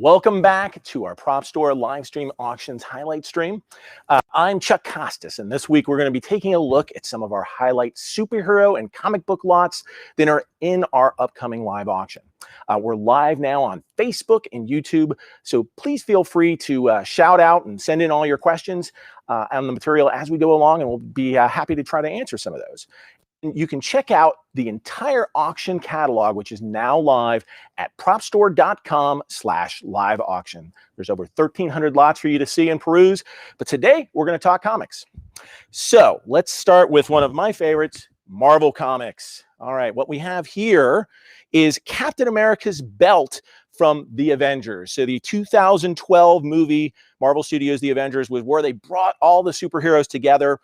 Welcome back to our Prop Store live stream auctions highlight stream. I'm Chuck Costas, and this week we're going to be taking a look at some of our highlight superhero and comic book lots that are in our upcoming live auction. We're live now on Facebook and YouTube, so please feel free to shout out and send in all your questions on the material as we go along, and we'll be happy to try to answer some of those. You can check out the entire auction catalog, which is now live at propstore.com/live auction. There's over 1,300 lots for you to see and peruse, but today we're going to talk comics. So let's start with one of my favorites, Marvel Comics. All right, what we have here is Captain America's belt from The Avengers. So the 2012 movie, Marvel Studios' The Avengers, was where they brought all the superheroes together.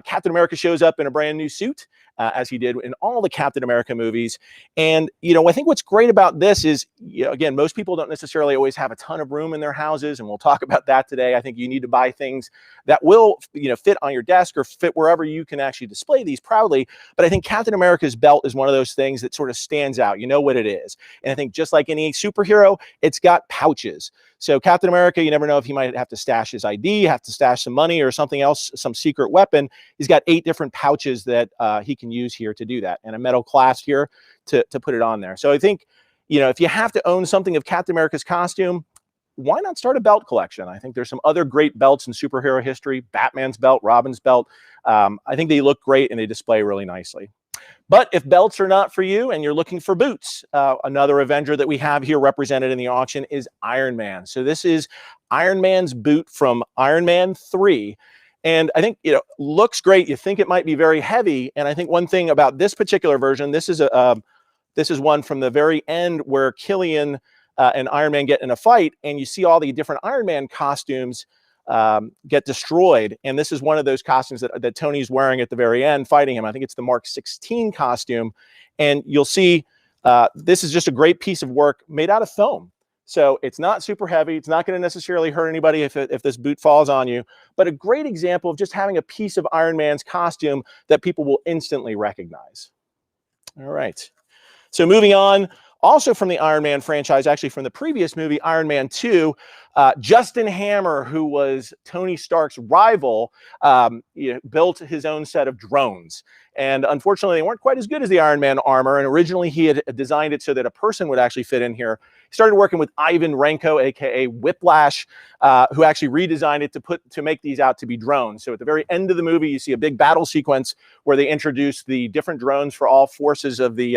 Captain America shows up in a brand new suit, as he did in all the Captain America movies. And, I think what's great about this is, again, most people don't necessarily always have a ton of room in their houses, and we'll talk about that today. I think you need to buy things that will, fit on your desk or fit wherever you can actually display these proudly. But I think Captain America's belt is one of those things that sort of stands out. You know what it is. And I think just like any superhero, it's got pouches. So Captain America, you never know if he might have to stash his ID, have to stash some money or something else, some secret weapon. He's got 8 different pouches that he can use here to do that, and a metal clasp here to put it on there. So I think, if you have to own something of Captain America's costume, why not start a belt collection? I think there's some other great belts in superhero history, Batman's belt, Robin's belt. I think they look great and they display really nicely. But if belts are not for you and you're looking for boots, another Avenger that we have here represented in the auction is Iron Man. So this is Iron Man's boot from Iron Man 3. And I think, looks great. You think it might be very heavy. And I think one thing about this particular version, this is one from the very end where Killian and Iron Man get in a fight, and you see all the different Iron Man costumes get destroyed. And this is one of those costumes that Tony's wearing at the very end fighting him. I think it's the Mark 16 costume. And you'll see this is just a great piece of work made out of foam. So it's not super heavy. It's not going to necessarily hurt anybody if this boot falls on you, but a great example of just having a piece of Iron Man's costume that people will instantly recognize. All right. So moving on, also from the Iron Man franchise, actually from the previous movie, Iron Man 2, Justin Hammer, who was Tony Stark's rival, built his own set of drones. And unfortunately, they weren't quite as good as the Iron Man armor. And originally, he had designed it so that a person would actually fit in here. He started working with Ivan Renko, a.k.a. Whiplash, who actually redesigned it to make these out to be drones. So at the very end of the movie, you see a big battle sequence where they introduce the different drones for all forces of the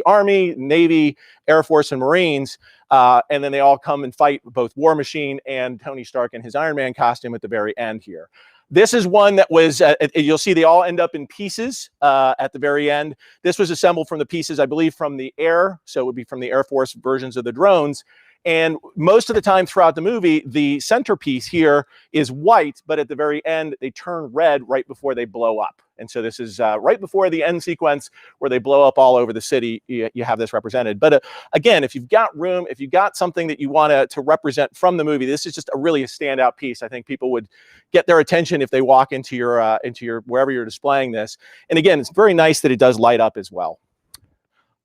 Army, Navy, Air Force, and Marines. And then they all come and fight both War Machine and Tony Stark in his Iron Man costume at the very end here. This is one that was, you'll see they all end up in pieces at the very end. This was assembled from the pieces, I believe, from the air. So it would be from the Air Force versions of the drones. And most of the time throughout the movie, the centerpiece here is white, but at the very end, they turn red right before they blow up. And so this is right before the end sequence where they blow up all over the city. You have this represented. But again, if you've got room, if you've got something that you want to represent from the movie, this is just really a standout piece. I think people would get their attention if they walk into your wherever you're displaying this. And again, it's very nice that it does light up as well.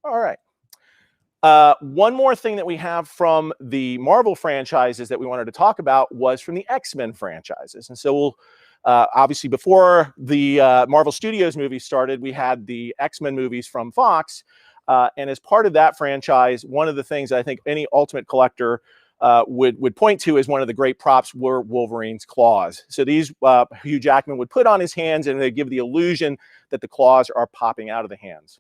All right. One more thing that we have from the Marvel franchises that we wanted to talk about was from the X-Men franchises. And so we'll obviously, before the Marvel Studios movies started, we had the X-Men movies from Fox. And as part of that franchise, one of the things I think any Ultimate collector would point to as one of the great props were Wolverine's claws. So these Hugh Jackman would put on his hands, and they give the illusion that the claws are popping out of the hands.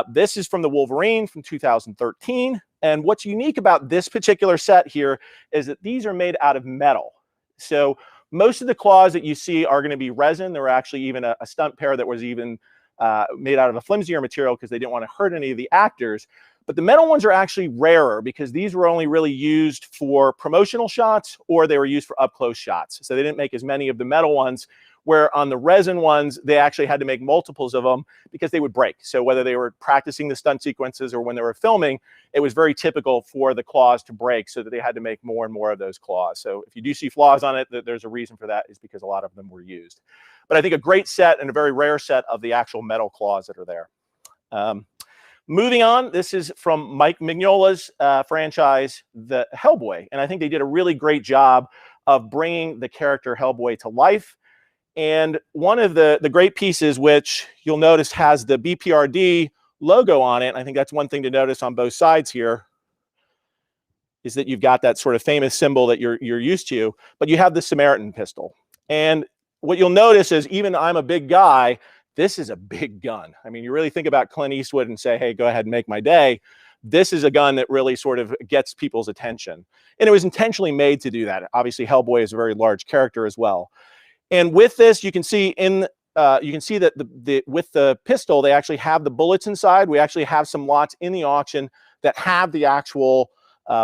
This is from the Wolverine from 2013. And what's unique about this particular set here is that these are made out of metal. So most of the claws that you see are going to be resin. There were actually even a stunt pair that was even made out of a flimsier material because they didn't want to hurt any of the actors. But the metal ones are actually rarer because these were only really used for promotional shots, or they were used for up-close shots. So they didn't make as many of the metal ones, where on the resin ones, they actually had to make multiples of them because they would break. So whether they were practicing the stunt sequences or when they were filming, it was very typical for the claws to break, so that they had to make more and more of those claws. So if you do see flaws on it, there's a reason for that, is because a lot of them were used. But I think a great set and a very rare set of the actual metal claws that are there. Moving on, this is from Mike Mignola's franchise, the Hellboy. And I think they did a really great job of bringing the character Hellboy to life. And one of the great pieces, which you'll notice has the BPRD logo on it, I think that's one thing to notice on both sides here, is that you've got that sort of famous symbol that you're used to, but you have the Samaritan pistol. And what you'll notice is, even I'm a big guy, this is a big gun. I mean, you really think about Clint Eastwood and say, hey, go ahead and make my day. This is a gun that really sort of gets people's attention. And it was intentionally made to do that. Obviously, Hellboy is a very large character as well. And with this, you can see that with the pistol, they actually have the bullets inside. We actually have some lots in the auction that have the actual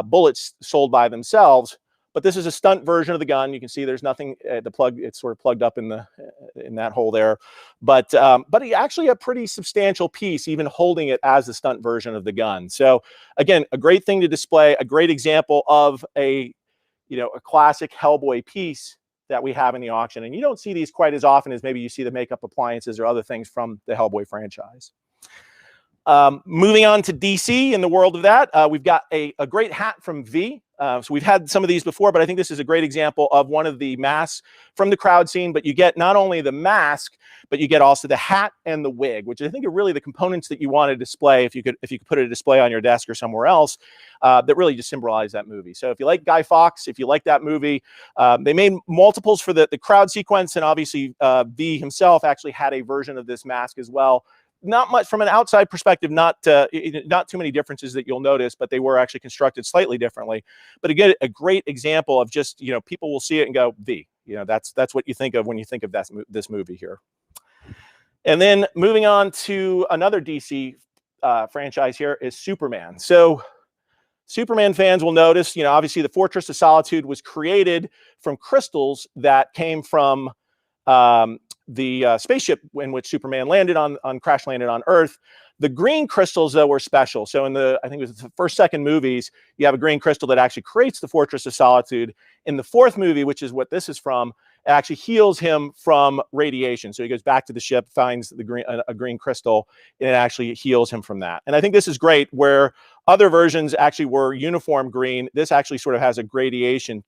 bullets sold by themselves. But this is a stunt version of the gun. You can see there's nothing, the plug, it's sort of plugged up in that hole there. But actually a pretty substantial piece, even holding it as the stunt version of the gun. So again, a great thing to display, a great example of a classic Hellboy piece that we have in the auction. And you don't see these quite as often as maybe you see the makeup appliances or other things from the Hellboy franchise. Moving on to DC in the world of that, we've got a great hat from V. So we've had some of these before, but I think this is a great example of one of the masks from the crowd scene. But you get not only the mask, but you get also the hat and the wig, which I think are really the components that you want to display if you could put a display on your desk or somewhere else that really just symbolize that movie. So if you like Guy Fawkes, if you like that movie, they made multiples for the crowd sequence, and obviously V himself actually had a version of this mask as well. Not much from an outside perspective, not too many differences that you'll notice, but they were actually constructed slightly differently. But again, a great example of just, people will see it and go, V, that's what you think of when you think of this movie here. And then moving on to another DC franchise here is Superman. So Superman fans will notice, obviously the Fortress of Solitude was created from crystals that came from the spaceship in which Superman landed crash landed on Earth. The green crystals, though, were special. So in I think it was the second movies, you have a green crystal that actually creates the Fortress of Solitude. In the fourth movie, which is what this is from, it actually heals him from radiation. So he goes back to the ship, finds a green crystal, and it actually heals him from that. And I think this is great, where other versions actually were uniform green. This actually sort of has a gradation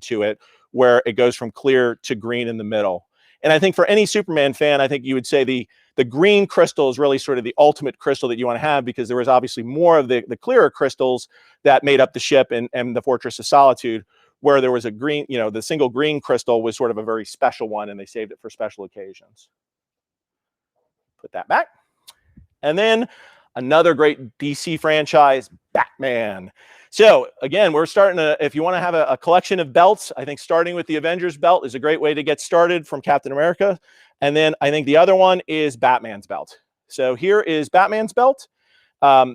to it, where it goes from clear to green in the middle. And I think for any Superman fan, I think you would say the green crystal is really sort of the ultimate crystal that you want to have, because there was obviously more of the clearer crystals that made up the ship and the Fortress of Solitude, where there was a green, the single green crystal was sort of a very special one, and they saved it for special occasions. Put that back. And then another great DC franchise, Batman. So again, we're starting if you want to have a collection of belts, I think starting with the Avengers belt is a great way to get started from Captain America. And then I think the other one is Batman's belt. So here is Batman's belt.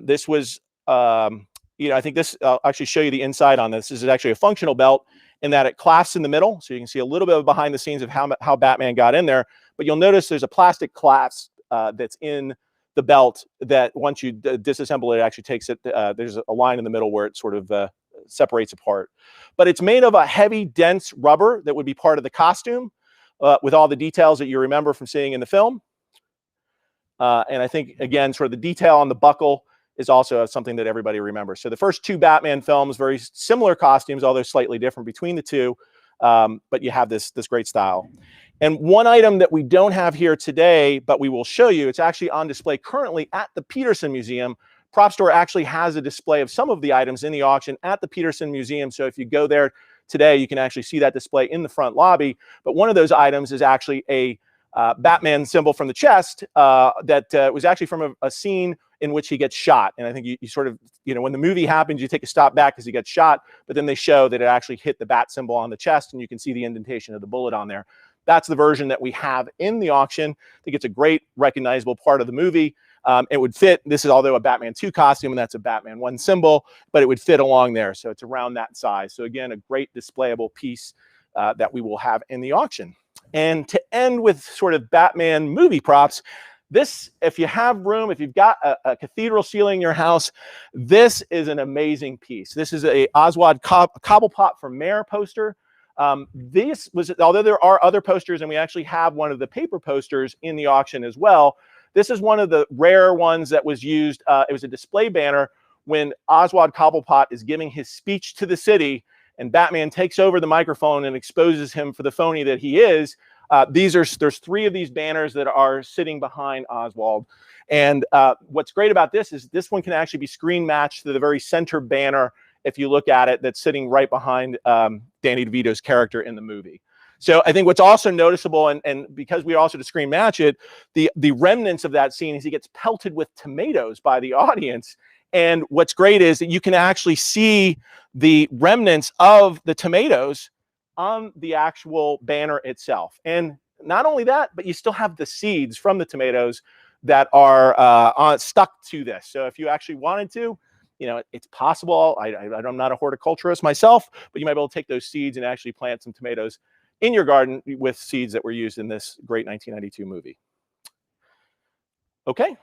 This was, I think this, I'll actually show you the inside on this. This is actually a functional belt in that it clasps in the middle. So you can see a little bit of behind the scenes of how Batman got in there. But you'll notice there's a plastic clasp that's in the belt that once you disassemble it, actually takes it, there's a line in the middle where it sort of separates apart. But it's made of a heavy, dense rubber that would be part of the costume with all the details that you remember from seeing in the film. And I think, again, sort of the detail on the buckle is also something that everybody remembers. So the first two Batman films, very similar costumes, although slightly different between the two, but you have this great style. And one item that we don't have here today, but we will show you, it's actually on display currently at the Petersen Museum. Prop Store actually has a display of some of the items in the auction at the Petersen Museum. So if you go there today, you can actually see that display in the front lobby. But one of those items is actually a Batman symbol from the chest that was actually from a scene in which he gets shot. And I think you sort of, when the movie happens, you take a stop back because he gets shot, but then they show that it actually hit the bat symbol on the chest, and you can see the indentation of the bullet on there. That's the version that we have in the auction. I think it's a great recognizable part of the movie. It would fit. This is although a Batman 2 costume, and that's a Batman 1 symbol, but it would fit along there. So it's around that size. So again, a great displayable piece that we will have in the auction. And to end with sort of Batman movie props, this, if you have room, if you've got a cathedral ceiling in your house, this is an amazing piece. This is a Oswald Cobblepot for Mayor poster. This was, although there are other posters, and we actually have one of the paper posters in the auction as well, This is one of the rare ones that was used. It was a display banner when Oswald Cobblepot is giving his speech to the city, and Batman takes over the microphone and exposes him for the phony that he is. There's 3 of these banners that are sitting behind Oswald. And what's great about this is this one can actually be screen matched to the very center banner, if you look at it, that's sitting right behind Danny DeVito's character in the movie. So I think what's also noticeable, and because we also to screen match it, the remnants of that scene is he gets pelted with tomatoes by the audience. And what's great is that you can actually see the remnants of the tomatoes on the actual banner itself. And not only that, but you still have the seeds from the tomatoes that are stuck to this. So if you actually wanted to, you know, it's possible. I'm not a horticulturist myself, but you might be able to take those seeds and actually plant some tomatoes in your garden with seeds that were used in this great 1992 movie. Okay,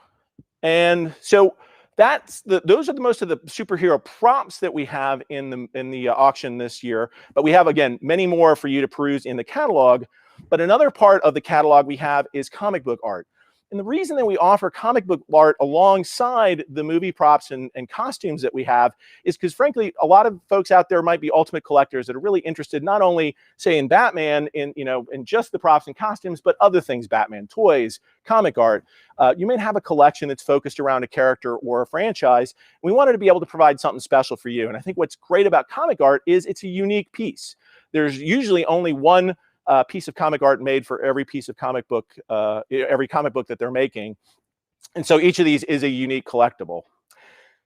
and so those are the most of the superhero props that we have in the auction this year. But we have, again, many more for you to peruse in the catalog. But another part of the catalog we have is comic book art. And the reason that we offer comic book art alongside the movie props and costumes that we have is because, frankly, a lot of folks out there might be ultimate collectors that are really interested not only, say, in Batman, in just the props and costumes, but other things, Batman toys, comic art. You may have a collection that's focused around a character or a franchise. We wanted to be able to provide something special for you. And I think what's great about comic art is it's a unique piece. There's usually only one piece of comic art made for every piece of comic book, every comic book that they're making. And so each of these is a unique collectible.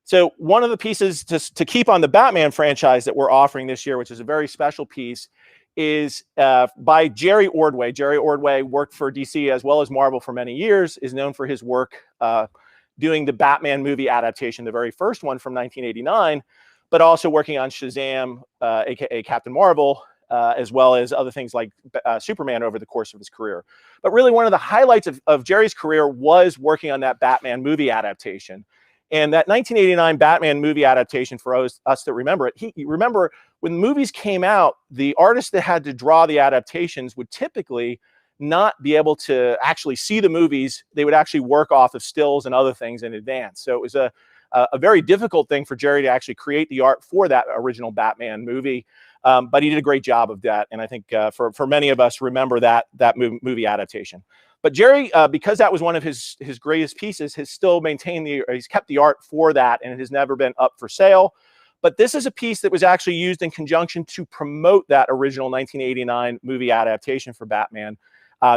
So one of the pieces to keep on the Batman franchise that we're offering this year, which is a very special piece, is by Jerry Ordway. Jerry Ordway worked for DC as well as Marvel for many years, is known for his work doing the Batman movie adaptation, the very first one from 1989, but also working on Shazam, aka Captain Marvel, as well as other things like Superman over the course of his career. But really one of the highlights of Jerry's career was working on that Batman movie adaptation. And that 1989 Batman movie adaptation, for us that remember it, remember when movies came out, the artists that had to draw the adaptations would typically not be able to actually see the movies. They would actually work off of stills and other things in advance. So it was a very difficult thing for Jerry to actually create the art for that original Batman movie. But he did a great job of that. And I think for many of us remember that movie adaptation. But Jerry, because that was one of his greatest pieces, has still maintained he's kept the art for that, and it has never been up for sale. But this is a piece that was actually used in conjunction to promote that original 1989 movie adaptation for Batman.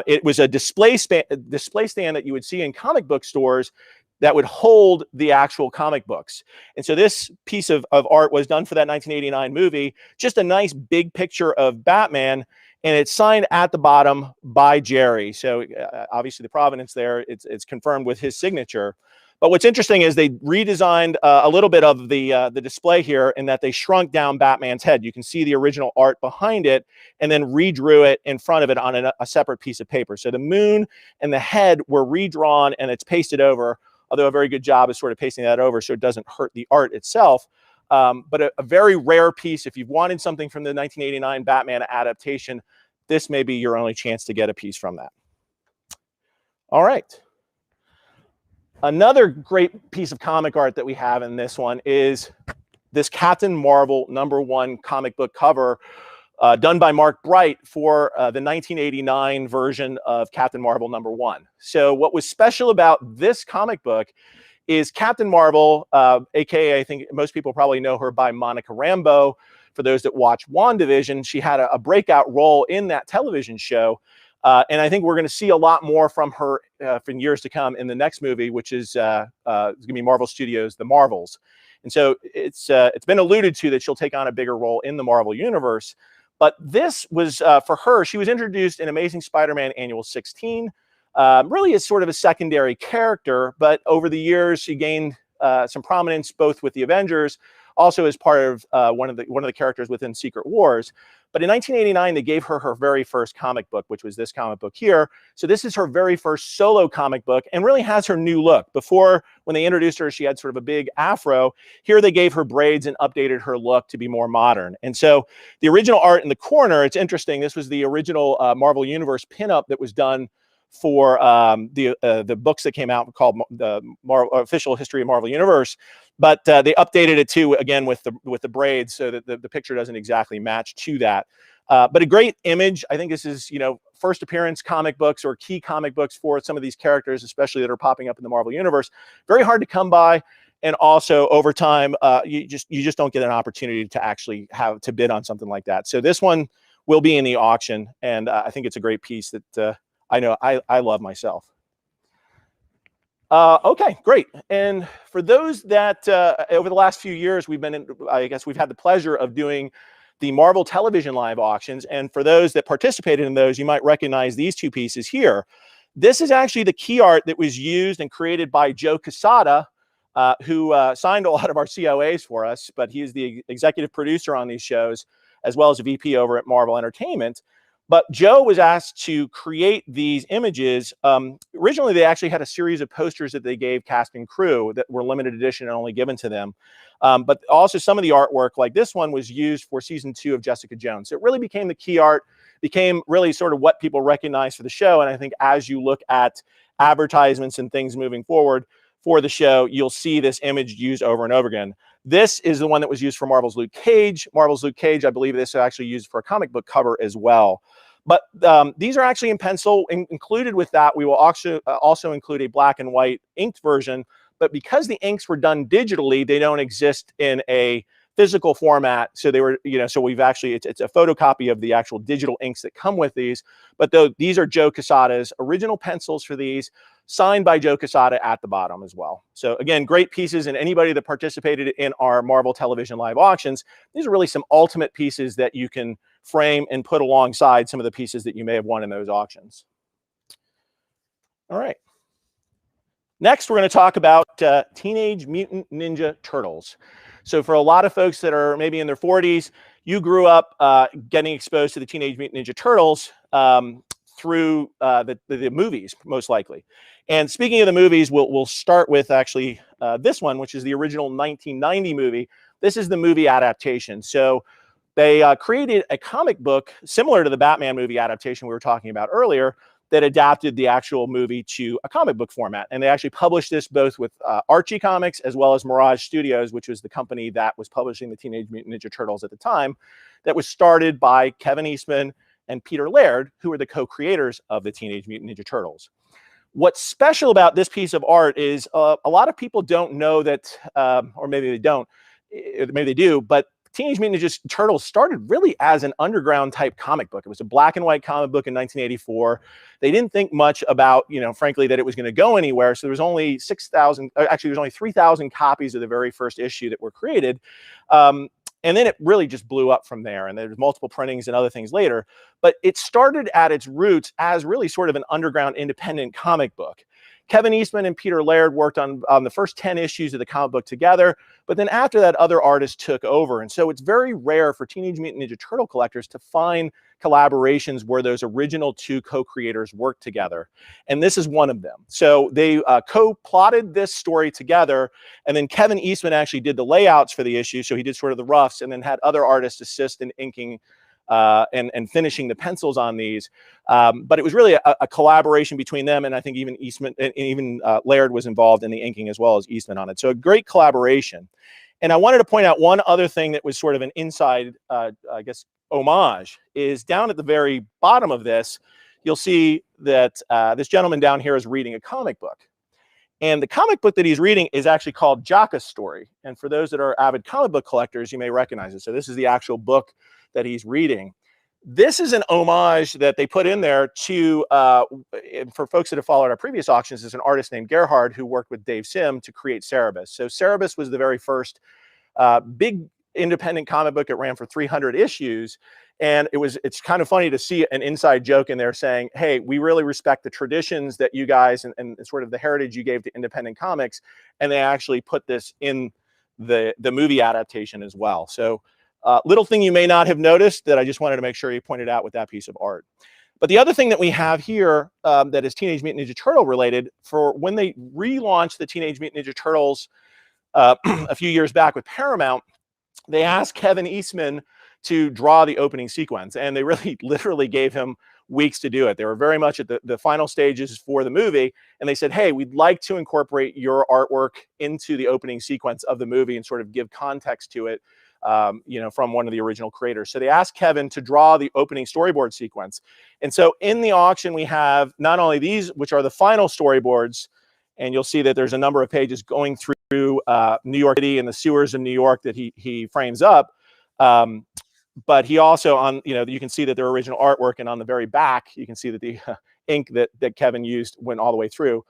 It was a display stand that you would see in comic book stores that would hold the actual comic books. And so this piece of art was done for that 1989 movie, just a nice big picture of Batman, and it's signed at the bottom by Jerry. So obviously the provenance there, it's confirmed with his signature. But what's interesting is they redesigned a little bit of the display here in that they shrunk down Batman's head. You can see the original art behind it and then redrew it in front of it on a separate piece of paper. So the moon and the head were redrawn and it's pasted over, although a very good job is sort of pasting that over so it doesn't hurt the art itself. But a very rare piece. If you've wanted something from the 1989 Batman adaptation, this may be your only chance to get a piece from that. All right. Another great piece of comic art that we have in this one is this Captain Marvel #1 comic book cover done by Mark Bright for the 1989 version of Captain Marvel #1. So what was special about this comic book is Captain Marvel, aka I think most people probably know her by Monica Rambeau. For those that watch WandaVision, she had a breakout role in that television show. And I think we're going to see a lot more from her for years to come in the next movie, which is going to be Marvel Studios' The Marvels. And so it's been alluded to that she'll take on a bigger role in the Marvel universe. But this was, for her, she was introduced in Amazing Spider-Man Annual 16, really as sort of a secondary character. But over the years, she gained some prominence both with the Avengers, also as part of one of the characters within Secret Wars. But in 1989, they gave her her very first comic book, which was this comic book here. So this is her very first solo comic book and really has her new look. Before, when they introduced her, she had sort of a big afro. Here they gave her braids and updated her look to be more modern. And so the original art in the corner, it's interesting. This was the original Marvel Universe pinup that was done for the books that came out called the Official History of Marvel Universe, but they updated it too, again with the braids, so that the picture doesn't exactly match to that. But a great image. I think this is, first appearance comic books or key comic books for some of these characters, especially that are popping up in the Marvel Universe. Very hard to come by. And also over time, you just don't get an opportunity to actually have to bid on something like that. So this one will be in the auction, and I think it's a great piece that I know I love myself. Okay, great. And for those that over the last few years, I guess we've had the pleasure of doing the Marvel Television Live auctions. And for those that participated in those, you might recognize these two pieces here. This is actually the key art that was used and created by Joe Quesada, who signed a lot of our COAs for us, but he is the executive producer on these shows, as well as a VP over at Marvel Entertainment. But Joe was asked to create these images. Originally, they actually had a series of posters that they gave cast and crew that were limited edition and only given to them. But also some of the artwork, like this one, was used for season 2 of Jessica Jones. So it really became the key art, became really sort of what people recognize for the show. And I think as you look at advertisements and things moving forward for the show, you'll see this image used over and over again. This is the one that was used for Marvel's Luke Cage. Marvel's Luke Cage, I believe this is actually used for a comic book cover as well. But these are actually in pencil. Included with that, we will also include a black and white inked version. But because the inks were done digitally, they don't exist in a physical format. So they were, so we've actually, it's a photocopy of the actual digital inks that come with these. But these are Joe Quesada's original pencils for these, signed by Joe Quesada at the bottom as well. So again, great pieces, and anybody that participated in our Marvel Television Live auctions, these are really some ultimate pieces that you can frame and put alongside some of the pieces that you may have won in those auctions. All right. Next, we're going to talk about Teenage Mutant Ninja Turtles. So for a lot of folks that are maybe in their 40s, you grew up getting exposed to the Teenage Mutant Ninja Turtles through the movies, most likely. And speaking of the movies, we'll start with actually this one, which is the original 1990 movie. This is the movie adaptation. So they created a comic book similar to the Batman movie adaptation we were talking about earlier that adapted the actual movie to a comic book format. And they actually published this both with Archie Comics as well as Mirage Studios, which was the company that was publishing the Teenage Mutant Ninja Turtles at the time, that was started by Kevin Eastman and Peter Laird, who are the co-creators of the Teenage Mutant Ninja Turtles. What's special about this piece of art is a lot of people don't know that, or maybe they don't, maybe they do, but Teenage Mutant Ninja Turtles started really as an underground type comic book. It was a black and white comic book in 1984. They didn't think much about, frankly, that it was going to go anywhere. So there was only 6,000, actually there's only 3,000 copies of the very first issue that were created. And then it really just blew up from there. And there's multiple printings and other things later. But it started at its roots as really sort of an underground independent comic book. Kevin Eastman and Peter Laird worked on the first 10 issues of the comic book together, but then after that, other artists took over. And so it's very rare for Teenage Mutant Ninja Turtle collectors to find collaborations where those original two co-creators worked together. And this is one of them. So they co-plotted this story together, and then Kevin Eastman actually did the layouts for the issue. So he did sort of the roughs, and then had other artists assist in inking and finishing the pencils on these. But it was really a collaboration between them, and I think even Eastman and even Laird was involved in the inking as well as Eastman on it. So a great collaboration. And I wanted to point out one other thing that was sort of an inside, I guess, homage, is down at the very bottom of this, you'll see that this gentleman down here is reading a comic book. And the comic book that he's reading is actually called Jaka's Story. And for those that are avid comic book collectors, you may recognize it. So this is the actual book that he's reading. This is an homage that they put in there to, for folks that have followed our previous auctions, is an artist named Gerhard who worked with Dave Sim to create Cerebus. So Cerebus was the very first big independent comic book. It ran for 300 issues. And it's kind of funny to see an inside joke in there saying, hey, we really respect the traditions that you guys and sort of the heritage you gave to independent comics. And they actually put this in the movie adaptation as well. So little thing you may not have noticed that I just wanted to make sure you pointed out with that piece of art. But the other thing that we have here that is Teenage Mutant Ninja Turtle related, for when they relaunched the Teenage Mutant Ninja Turtles a few years back with Paramount, they asked Kevin Eastman to draw the opening sequence. And they really literally gave him weeks to do it. They were very much at the final stages for the movie, and they said, hey, we'd like to incorporate your artwork into the opening sequence of the movie and sort of give context to it, from one of the original creators. So they asked Kevin to draw the opening storyboard sequence. And so in the auction, we have not only these, which are the final storyboards, and you'll see that there's a number of pages going through New York City and the sewers in New York that he frames up. But he also, you can see that their original artwork, and on the very back, you can see that the ink that Kevin used went all the way through.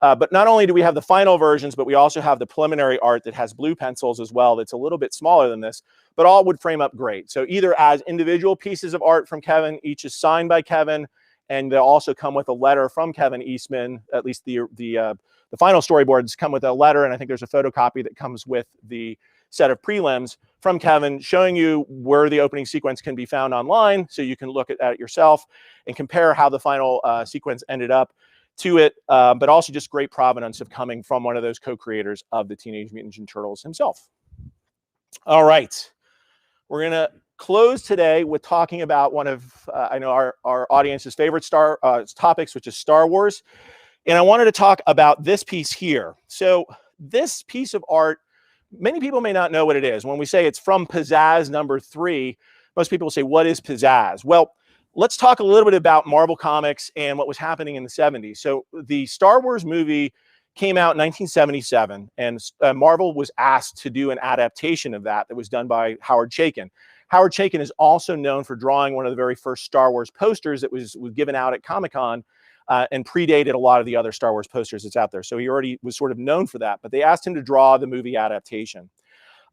But not only do we have the final versions, but we also have the preliminary art that has blue pencils as well. That's a little bit smaller than this, but all would frame up great. So either as individual pieces of art from Kevin, each is signed by Kevin, and they'll also come with a letter from Kevin Eastman. At least the final storyboards come with a letter, and I think there's a photocopy that comes with the set of prelims from Kevin showing you where the opening sequence can be found online, so you can look at it yourself and compare how the final sequence ended up to it, but also just great provenance of coming from one of those co-creators of the Teenage Mutant Ninja Turtles himself. All right, we're gonna close today with talking about one of I know our audience's favorite topics, which is Star Wars. And I wanted to talk about this piece here. So this piece of art, many people may not know what it is. When we say it's from Pizzazz #3, most people will say, what is Pizzazz? Well, let's talk a little bit about Marvel Comics and what was happening in the 70s. So the Star Wars movie came out in 1977, and Marvel was asked to do an adaptation of that was done by Howard Chaykin. Howard Chaykin is also known for drawing one of the very first Star Wars posters that was given out at Comic-Con, and predated a lot of the other Star Wars posters that's out there. So he already was sort of known for that, but they asked him to draw the movie adaptation.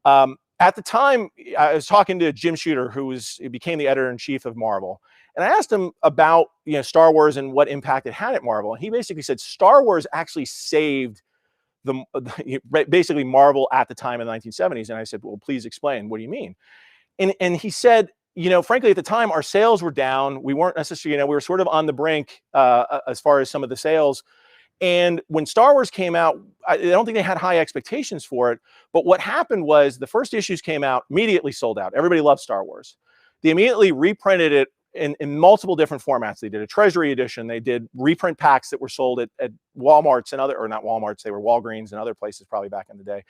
At the time, I was talking to Jim Shooter, who became the editor-in-chief of Marvel, and I asked him about Star Wars and what impact it had at Marvel. And he basically said Star Wars actually saved basically Marvel at the time in the 1970s. And I said, well, please explain. What do you mean? And he said, frankly, at the time, our sales were down. We weren't necessarily, we were sort of on the brink as far as some of the sales. And when Star Wars came out, I don't think they had high expectations for it. But what happened was the first issues came out, immediately sold out. Everybody loved Star Wars. They immediately reprinted it in multiple different formats. They did a treasury edition. They did reprint packs that were sold at Walmarts and or not Walmarts, they were Walgreens and other places probably back in the day.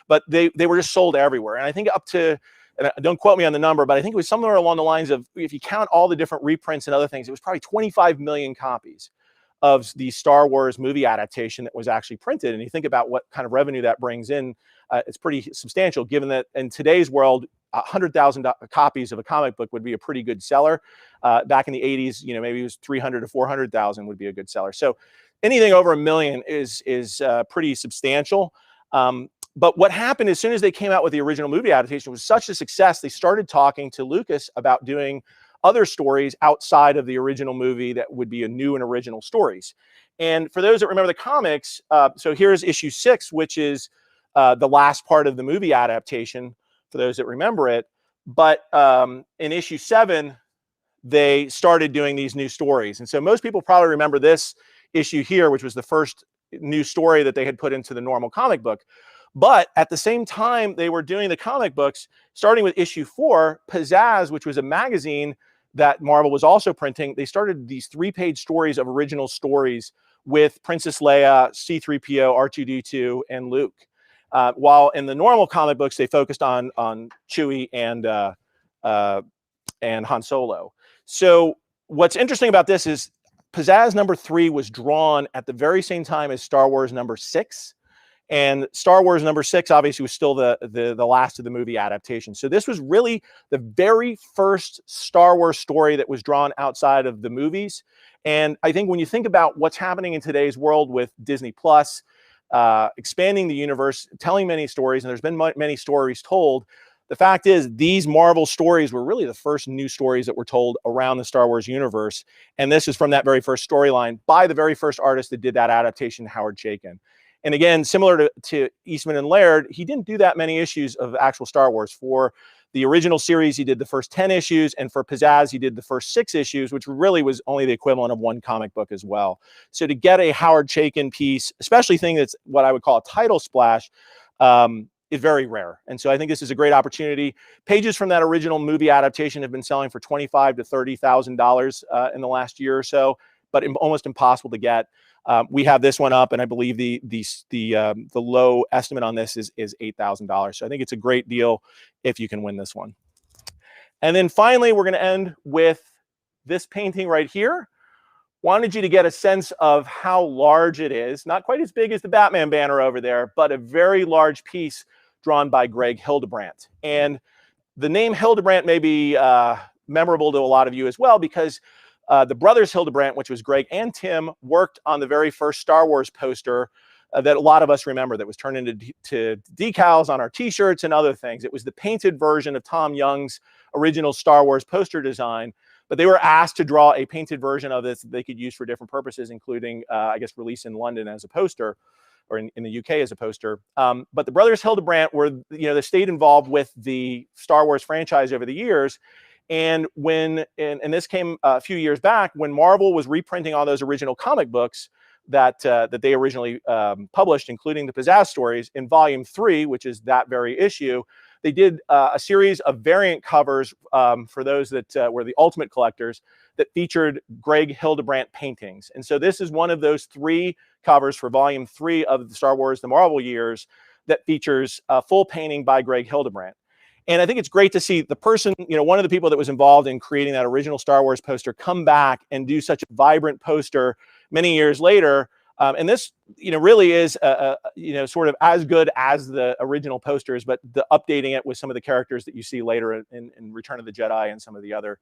But they were just sold everywhere. And I think up to, and don't quote me on the number, but I think it was somewhere along the lines of, if you count all the different reprints and other things, it was probably 25 million copies of the Star Wars movie adaptation that was actually printed. And you think about what kind of revenue that brings in, it's pretty substantial, given that in today's world, 100,000 copies of a comic book would be a pretty good seller. Back in the 80s, maybe it was 300 to 400,000 would be a good seller. So anything over 1 million is pretty substantial. But what happened as soon as they came out with the original movie adaptation was such a success, they started talking to Lucas about doing other stories outside of the original movie that would be a new and original stories. And for those that remember the comics, so here's issue 6, which is the last part of the movie adaptation, for those that remember it. But in issue 7, they started doing these new stories. And so most people probably remember this issue here, which was the first new story that they had put into the normal comic book. But at the same time they were doing the comic books, starting with issue 4, Pizzazz, which was a magazine that Marvel was also printing, they started these 3-page stories of original stories with Princess Leia, C-3PO, R2-D2, and Luke. While in the normal comic books, they focused on Chewie and Han Solo. So what's interesting about this is Pizzazz #3 was drawn at the very same time as Star Wars #6. And Star Wars #6 obviously was still the last of the movie adaptation. So this was really the very first Star Wars story that was drawn outside of the movies. And I think when you think about what's happening in today's world with Disney Plus, expanding the universe, telling many stories, and there's been many stories told, the fact is these Marvel stories were really the first new stories that were told around the Star Wars universe. And this is from that very first storyline by the very first artist that did that adaptation, Howard Chaykin. And again, similar to Eastman and Laird, he didn't do that many issues of actual Star Wars. For the original series, he did the first 10 issues. And for Pizzazz, he did the first 6 issues, which really was only the equivalent of 1 comic book as well. So to get a Howard Chaykin piece, especially thing that's what I would call a title splash, is very rare. And so I think this is a great opportunity. Pages from that original movie adaptation have been selling for $25,000 to $30,000 in the last year or so, but almost impossible to get. We have this one up, and I believe the low estimate on this is $8,000. So I think it's a great deal if you can win this one. And then finally, we're going to end with this painting right here. Wanted you to get a sense of how large it is. Not quite as big as the Batman banner over there, but a very large piece drawn by Greg Hildebrandt. And the name Hildebrandt may be memorable to a lot of you as well, because the brothers Hildebrandt, which was Greg and Tim, worked on the very first Star Wars poster that a lot of us remember, that was turned into decals on our t-shirts and other things. It was the painted version of Tom Young's original Star Wars poster design, but they were asked to draw a painted version of this that they could use for different purposes, including, I guess, release in London as a poster, or in the UK as a poster. But the brothers Hildebrandt were, they stayed involved with the Star Wars franchise over the years. And and this came a few years back, when Marvel was reprinting all those original comic books that they originally published, including the Pizzazz stories, in volume 3, which is that very issue. They did a series of variant covers for those that were the ultimate collectors, that featured Greg Hildebrandt paintings. And so this is one of those 3 covers for volume 3 of the Star Wars The Marvel Years that features a full painting by Greg Hildebrandt. And I think it's great to see the person, one of the people that was involved in creating that original Star Wars poster, come back and do such a vibrant poster many years later. And this, really is, sort of as good as the original posters, but updating it with some of the characters that you see later in Return of the Jedi and some of the other,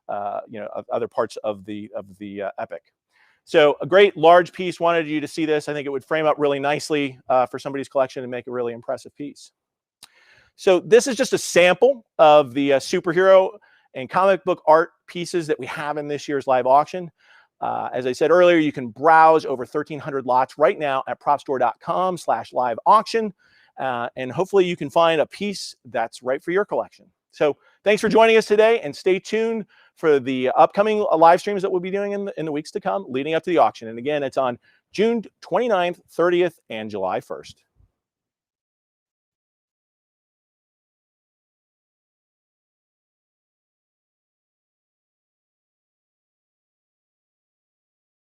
other parts of the epic. So a great large piece. Wanted you to see this. I think it would frame up really nicely for somebody's collection and make a really impressive piece. So this is just a sample of the superhero and comic book art pieces that we have in this year's live auction. As I said earlier, you can browse over 1,300 lots right now at propstore.com/live auction. And hopefully you can find a piece that's right for your collection. So thanks for joining us today, and stay tuned for the upcoming live streams that we'll be doing in the weeks to come leading up to the auction. And again, it's on June 29th, 30th, and July 1st.